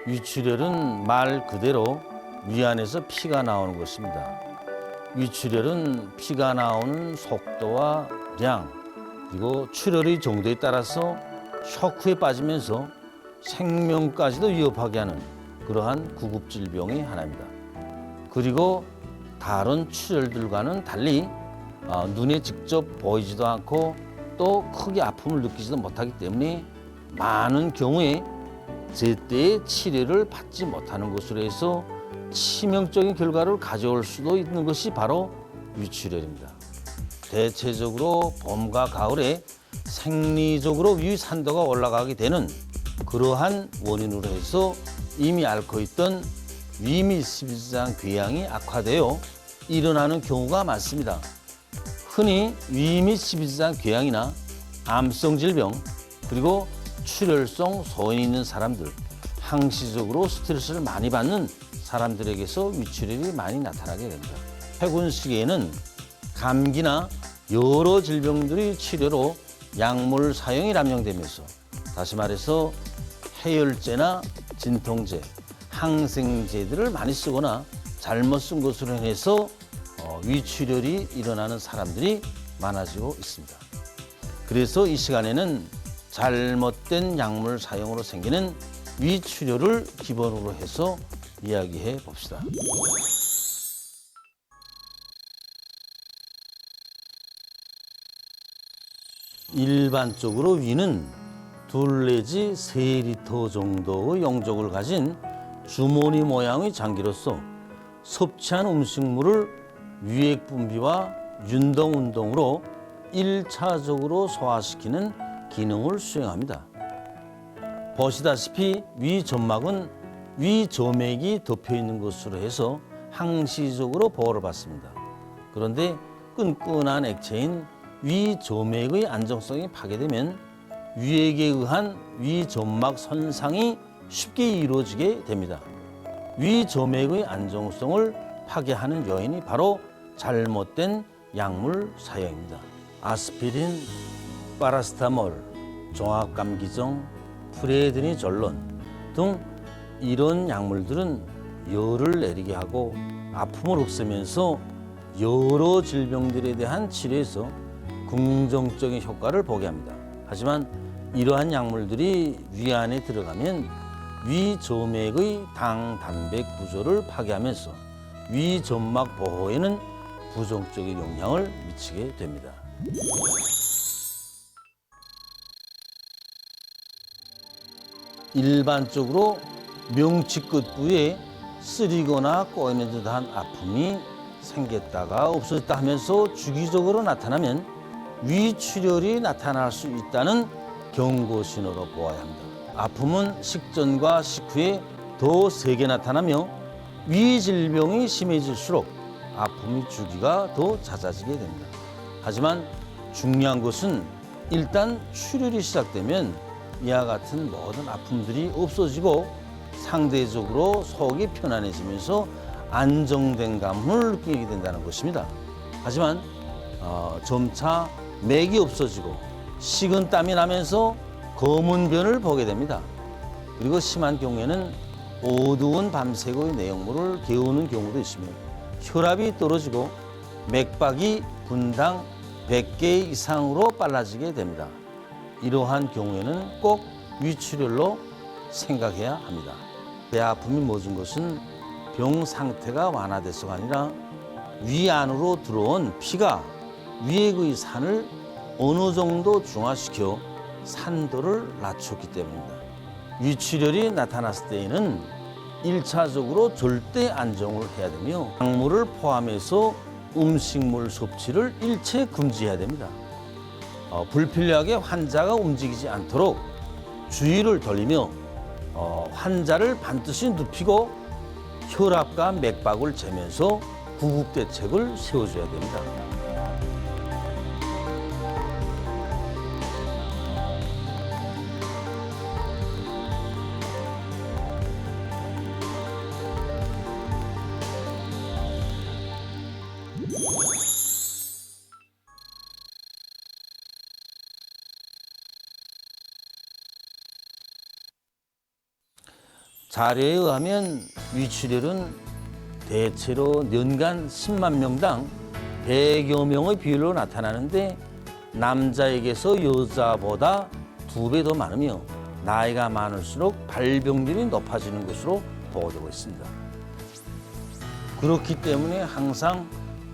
위출혈은 말 그대로 위 안에서 피가 나오는 것입니다. 위출혈은 피가 나오는 속도와 량, 그리고 출혈의 정도에 따라서 쇼크에 빠지면서 생명까지도 위협하게 하는 그러한 구급질병의 하나입니다. 그리고 다른 출혈들과는 달리 눈에 직접 보이지도 않고 또 크게 아픔을 느끼지도 못하기 때문에 많은 경우에 제때의 치료를 받지 못하는 것으로 해서 치명적인 결과를 가져올 수도 있는 것이 바로 위출혈입니다. 대체적으로 봄과 가을에 생리적으로 위 산도가 올라가게 되는 그러한 원인으로 해서 이미 앓고 있던 위 및 십이지장 궤양이 악화되어 일어나는 경우가 많습니다. 흔히 위 및 십이지장 궤양이나 암성 질병 그리고 출혈성 소인이 있는 사람들, 항시적으로 스트레스를 많이 받는 사람들에게서 위출혈이 많이 나타나게 됩니다. 최근 시기에는 감기나 여러 질병들의 치료로 약물 사용이 남용되면서 다시 말해서 해열제나 진통제, 항생제들을 많이 쓰거나 잘못 쓴 것으로 인해서 위출혈이 일어나는 사람들이 많아지고 있습니다. 그래서 이 시간에는 잘못된 약물 사용으로 생기는 위출혈을 기본으로 해서 이야기해 봅시다. 일반적으로 위는 2 내지 3리터 정도의 용적을 가진 주머니 모양의 장기로서 섭취한 음식물을 위액 분비와 윤동 운동으로 1차적으로 소화시키는 기능을 수행합니다. 보시다시피 위 점막은 위 점액이 덮여 있는 것으로 해서 항시적으로 보호를 받습니다. 그런데 끈끈한 액체인 위 점액의 안정성이 파괴되면 위액에 의한 위 점막 손상이 쉽게 이루어지게 됩니다. 위 점액의 안정성을 파괴하는 요인이 바로 잘못된 약물 사용입니다. 아스피린, 파라스타몰, 종합감기정, 프레드니졸론 등 이런 약물들은 열을 내리게 하고 아픔을 없애면서 여러 질병들에 대한 치료에서 긍정적인 효과를 보게 합니다. 하지만 이러한 약물들이 위 안에 들어가면 위 점액의 당, 단백 구조를 파괴하면서 위 점막 보호에는 부정적인 영향을 미치게 됩니다. 일반적으로 명치 끝 부위에 쓰리거나 꼬이는 듯한 아픔이 생겼다가 없어졌다 하면서 주기적으로 나타나면 위출혈이 나타날 수 있다는 경고 신호로 보아야 합니다. 아픔은 식전과 식후에 더 세게 나타나며 위 질병이 심해질수록 아픔의 주기가 더 잦아지게 됩니다. 하지만 중요한 것은 일단 출혈이 시작되면 이와 같은 모든 아픔들이 없어지고 상대적으로 속이 편안해지면서 안정된 감을 느끼게 된다는 것입니다. 하지만 점차 맥이 없어지고 식은땀이 나면서 검은 변을 보게 됩니다. 그리고 심한 경우에는 어두운 밤색의 내용물을 개우는 경우도 있으며 혈압이 떨어지고 맥박이 분당 100개 이상으로 빨라지게 됩니다. 이러한 경우에는 꼭 위출혈로 생각해야 합니다. 배 아픔이 멎은 것은 병 상태가 완화돼서가 아니라 위 안으로 들어온 피가 위액의 산을 어느 정도 중화시켜 산도를 낮췄기 때문입니다. 위출혈이 나타났을 때에는 1차적으로 절대 안정을 해야 되며 약물을 포함해서 음식물 섭취를 일체 금지해야 됩니다. 불필요하게 환자가 움직이지 않도록 주의를 돌리며 환자를 반드시 눕히고 혈압과 맥박을 재면서 구급 대책을 세워줘야 됩니다. 자료에 의하면 위출혈은 대체로 년간 10만 명당 100여 명의 비율로 나타나는데 남자에게서 여자보다 2배 더 많으며 나이가 많을수록 발병률이 높아지는 것으로 보고되고 있습니다. 그렇기 때문에 항상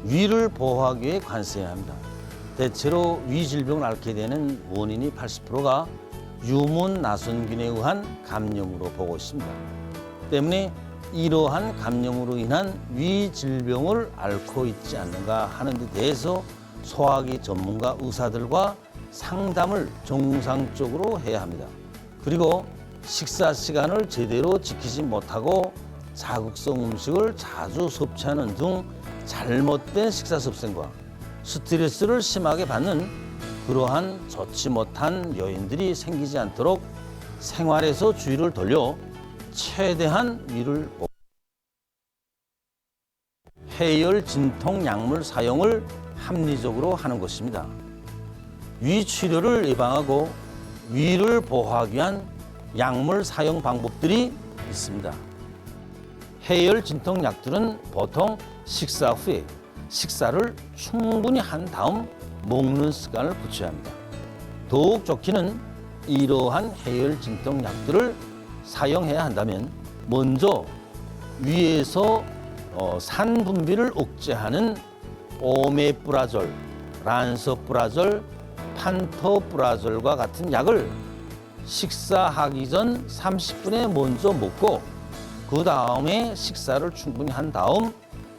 위를 보호하기 위해 관세해야 합니다. 대체로 위 질병을 앓게 되는 원인이 80%가 유문 나선균에 의한 감염으로 보고 있습니다. 때문에 이러한 감염으로 인한 위 질병을 앓고 있지 않는가 하는 데 대해서 소화기 전문가 의사들과 상담을 정상적으로 해야 합니다. 그리고 식사 시간을 제대로 지키지 못하고 자극성 음식을 자주 섭취하는 등 잘못된 식사 습관과 스트레스를 심하게 받는 그러한 좋지 못한 요인들이 생기지 않도록 생활에서 주의를 돌려 최대한 위를 해열 진통 약물 사용을 합리적으로 하는 것입니다. 위 치료를 예방하고 위를 보호하기 위한 약물 사용 방법들이 있습니다. 해열 진통 약들은 보통 식사 후에 식사를 충분히 한 다음 먹는 습관을 붙여야 합니다. 더욱 좋기는 이러한 해열 진통 약들을 사용해야 한다면 먼저 위에서 산 분비를 억제하는 오메프라졸, 란서프라졸, 판토프라졸과 같은 약을 식사하기 전 30분에 먼저 먹고 그 다음에 식사를 충분히 한 다음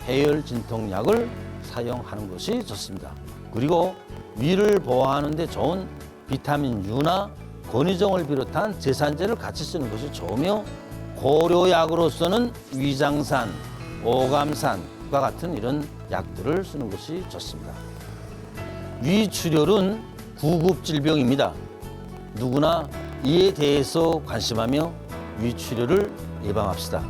해열 진통약을 사용하는 것이 좋습니다. 그리고 위를 보호하는 데 좋은 비타민 U나 권위정을 비롯한 제산제를 같이 쓰는 것이 좋으며 고려약으로서는 위장산, 오감산과 같은 이런 약들을 쓰는 것이 좋습니다. 위출혈은 구급 질병입니다. 누구나 이에 대해서 관심하며 위출혈을 예방합시다.